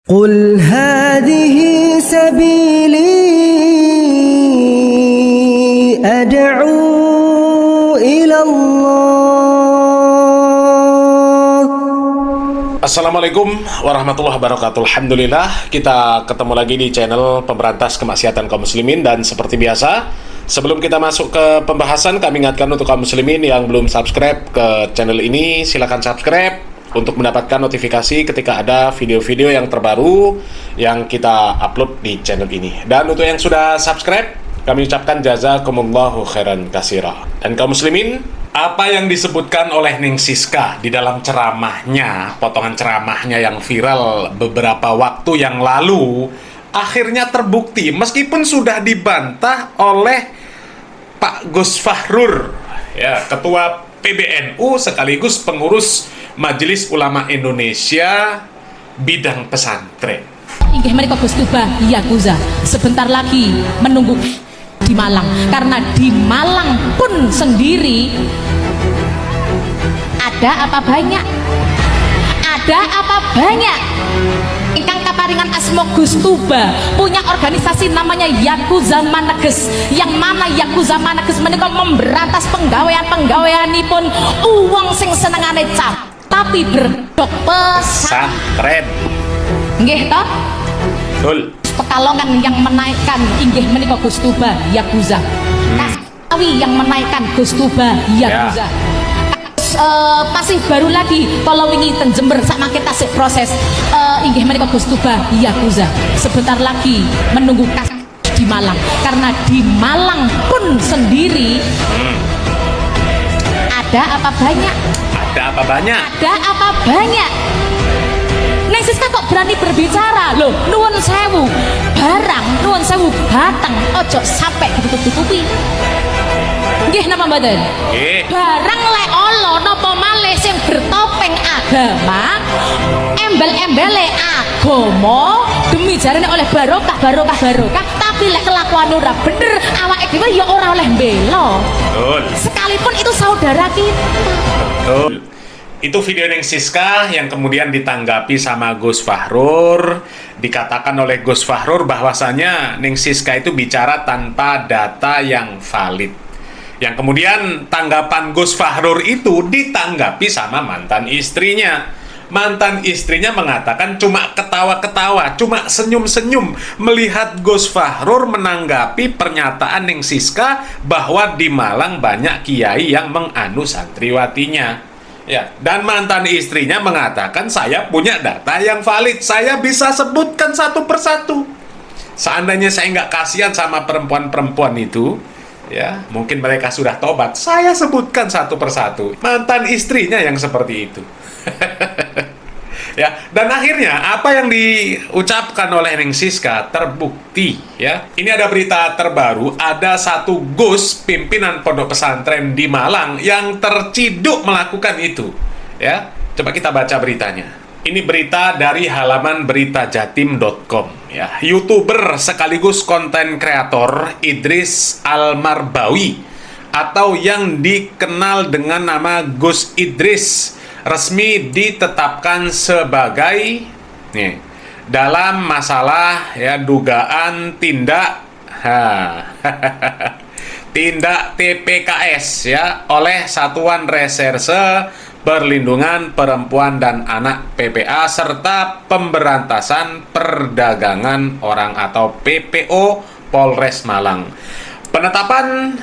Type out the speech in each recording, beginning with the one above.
قل هذه سبيلي أدعو إلى الله. Assalamualaikum warahmatullahi wabarakatuh. Alhamdulillah, kita ketemu lagi di channel Pemberantas Kemaksiatan Kaum Muslimin. Dan seperti biasa, sebelum kita masuk ke pembahasan, kami ingatkan untuk kaum muslimin yang belum subscribe ke channel ini, silakan subscribe untuk mendapatkan notifikasi ketika ada video-video yang terbaru yang kita upload di channel ini. Dan untuk yang sudah subscribe, kami ucapkan jazakumullahu khairan katsira. Dan kaum muslimin, apa yang disebutkan oleh Ning Siska di dalam ceramahnya, potongan ceramahnya yang viral beberapa waktu yang lalu, akhirnya terbukti meskipun sudah dibantah oleh Pak Gus Fahrur, ya, Ketua PBNU sekaligus pengurus Majelis Ulama Indonesia bidang pesantren. Inggih menika Gus Tuba Yakuza sebentar lagi menunggu di Malang, karena di Malang pun sendiri ada apa banyak ingkang kaparingan asma Gus Tuba punya organisasi namanya Yakuza Maneges, yang mana Yakuza Maneges menika memberantas penggawean-penggaweanipun uwong sing senengane cap tapi berdok pesantren. Nggih toh? Betul. Pekalongan yang menaikkan inggih menika Gus Tuba Yakuza. Kasawi yang menaikkan Gus Tuba Yakuza. Masih baru lagi kalau wingi ten Jember sak kita sik proses inggih menika Gus Tuba Yakuza. Sebentar lagi menunggu di Malang, karena di Malang pun sendiri ada apa banyak? Ada apa banyak? Neng Siska kok berani berbicara? Loh, nuwun sewu barang, nuwun sewu batang, ojo sampai ditutup-tutupi. Nggih napa mboten? Nggih. Barang lek Allah napa malih sing bertopeng agama, embel-embele agama demi jarene oleh barokah, tapi lek kelakuan ora bener, awake dhewe ya ora oleh mbela. Betul. Sekalipun itu saudara kita. Betul. Itu video Ning Siska yang kemudian ditanggapi sama Gus Fahrur. Dikatakan oleh Gus Fahrur bahwasanya Ning Siska itu bicara tanpa data yang valid. Yang kemudian tanggapan Gus Fahrur itu ditanggapi sama mantan istrinya. Mantan istrinya mengatakan cuma ketawa-ketawa, cuma senyum-senyum melihat Gus Fahrur menanggapi pernyataan Ning Siska bahwa di Malang banyak kiai yang menganu santriwatinya. Ya, dan mantan istrinya mengatakan saya punya data yang valid, saya bisa sebutkan satu persatu. Seandainya saya nggak kasihan sama perempuan-perempuan itu, ya mungkin mereka sudah tobat, saya sebutkan satu persatu. Mantan istrinya yang seperti itu. Ya, dan akhirnya apa yang diucapkan oleh Ning Siska terbukti, ya. Ini ada berita terbaru, ada satu Gus pimpinan pondok pesantren di Malang yang terciduk melakukan itu, ya. Coba kita baca beritanya. Ini berita dari halaman beritajatim.com, ya. YouTuber sekaligus konten kreator Idris Almarbawi atau yang dikenal dengan nama Gus Idris resmi ditetapkan sebagai dalam masalah, ya, dugaan tindak TPKS, ya, oleh Satuan Reserse Perlindungan Perempuan dan Anak PPA serta Pemberantasan Perdagangan Orang atau PPO Polres Malang. Penetapan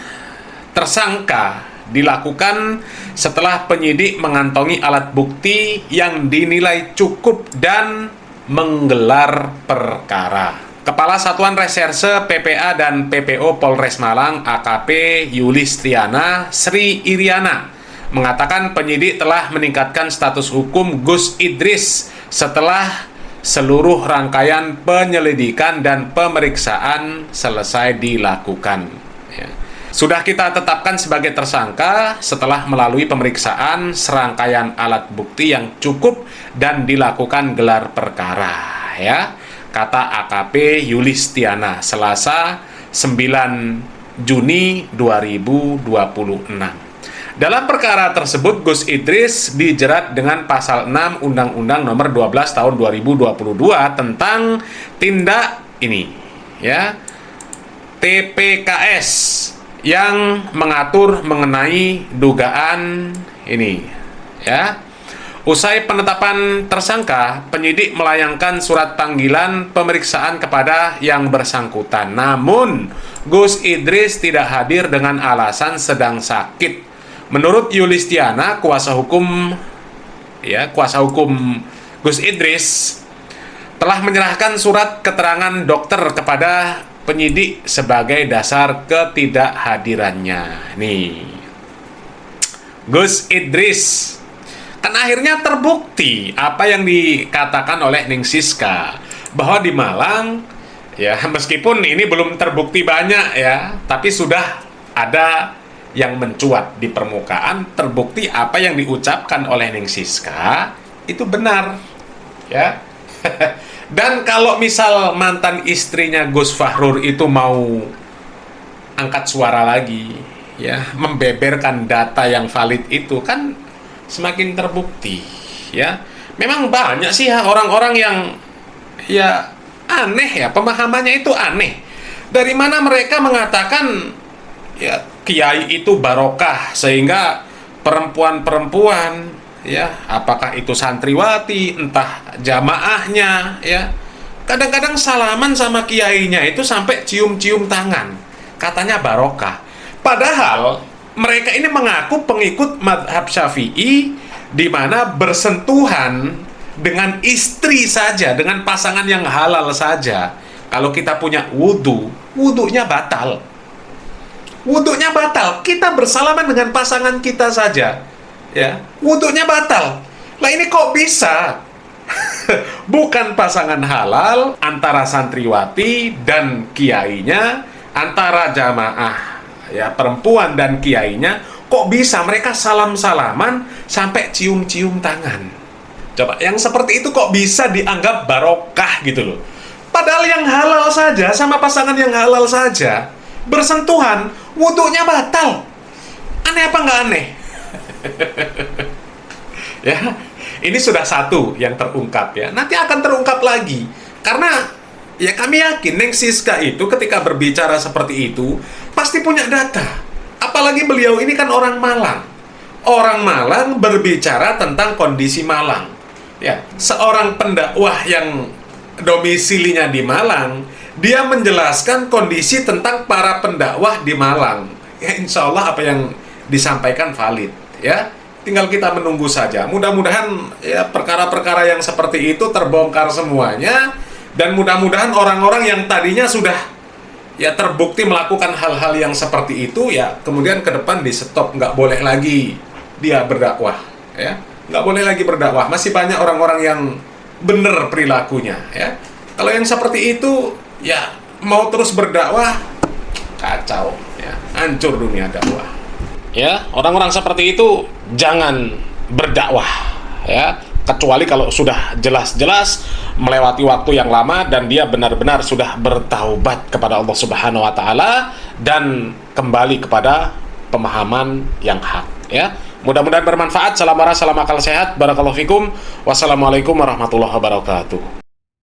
tersangka dilakukan setelah penyidik mengantongi alat bukti yang dinilai cukup dan menggelar perkara. Kepala Satuan Reserse PPA dan PPO Polres Malang AKP Yulistiana Sri Iriana mengatakan penyidik telah meningkatkan status hukum Gus Idris setelah seluruh rangkaian penyelidikan dan pemeriksaan selesai dilakukan. Sudah kita tetapkan sebagai tersangka setelah melalui pemeriksaan serangkaian alat bukti yang cukup dan dilakukan gelar perkara, ya, kata AKP Yulistiana Selasa 9 Juni 2026. Dalam perkara tersebut, Gus Idris dijerat dengan pasal 6 Undang-Undang Nomor 12 Tahun 2022 tentang tindak ini, ya, TPKS, yang mengatur mengenai dugaan ini, ya. Usai penetapan tersangka, penyidik melayangkan surat panggilan pemeriksaan kepada yang bersangkutan. Namun, Gus Idris tidak hadir dengan alasan sedang sakit. Menurut Yulistiana, kuasa hukum Gus Idris telah menyerahkan surat keterangan dokter kepada penyidik sebagai dasar ketidakhadirannya. Nih, Gus Idris kan akhirnya terbukti apa yang dikatakan oleh Ning Siska, bahwa di Malang, ya, meskipun ini belum terbukti banyak, ya, tapi sudah ada yang mencuat di permukaan, terbukti apa yang diucapkan oleh Ning Siska itu benar, ya. Dan kalau misal mantan istrinya Gus Fahrur itu mau angkat suara lagi, ya, membeberkan data yang valid itu, kan semakin terbukti, ya. Memang banyak sih ya orang-orang yang, ya, aneh, ya, pemahamannya itu aneh. Dari mana mereka mengatakan, ya, kiai itu barokah, sehingga perempuan-perempuan, ya, apakah itu santriwati, entah jamaahnya, ya, kadang-kadang salaman sama kiainya itu sampai cium-cium tangan, katanya barokah. Padahal mereka ini mengaku pengikut madhab Syafi'i, di mana bersentuhan dengan istri saja, dengan pasangan yang halal saja, kalau kita punya wudunya batal. Wudunya batal. Kita bersalaman dengan pasangan kita saja, ya, wudunya batal. Lah ini kok bisa? Bukan pasangan halal antara santriwati dan kiainya, antara jamaah, ya, perempuan dan kiainya, kok bisa mereka salam-salaman sampai cium-cium tangan? Coba, yang seperti itu kok bisa dianggap barokah gitu loh? Padahal yang halal saja, sama pasangan yang halal saja, bersentuhan, wudunya batal. Aneh apa nggak aneh? Ya, ini sudah satu yang terungkap, ya. Nanti akan terungkap lagi. Karena, ya, kami yakin Ning Siska itu ketika berbicara seperti itu pasti punya data. Apalagi beliau ini kan orang Malang. Orang Malang berbicara tentang kondisi Malang. Ya, seorang pendakwah yang domisilinya di Malang, dia menjelaskan kondisi tentang para pendakwah di Malang. Ya, insya Allah apa yang disampaikan valid, ya. Tinggal kita menunggu saja. Mudah-mudahan, ya, perkara-perkara yang seperti itu terbongkar semuanya, dan mudah-mudahan orang-orang yang tadinya sudah, ya, terbukti melakukan hal-hal yang seperti itu, ya, kemudian ke depan di stop, nggak boleh lagi dia berdakwah, ya, nggak boleh lagi berdakwah. Masih banyak orang-orang yang benar perilakunya, ya. Kalau yang seperti itu, ya, mau terus berdakwah, kacau, ya, hancur dunia dakwah. Ya, orang-orang seperti itu jangan berdakwah, ya, kecuali kalau sudah jelas-jelas melewati waktu yang lama dan dia benar-benar sudah bertaubat kepada Allah Subhanahu wa taala dan kembali kepada pemahaman yang hak, ya. Mudah-mudahan bermanfaat. Salam marah, salam akal sehat. Barakallahu fikum. Wassalamualaikum warahmatullahi wabarakatuh.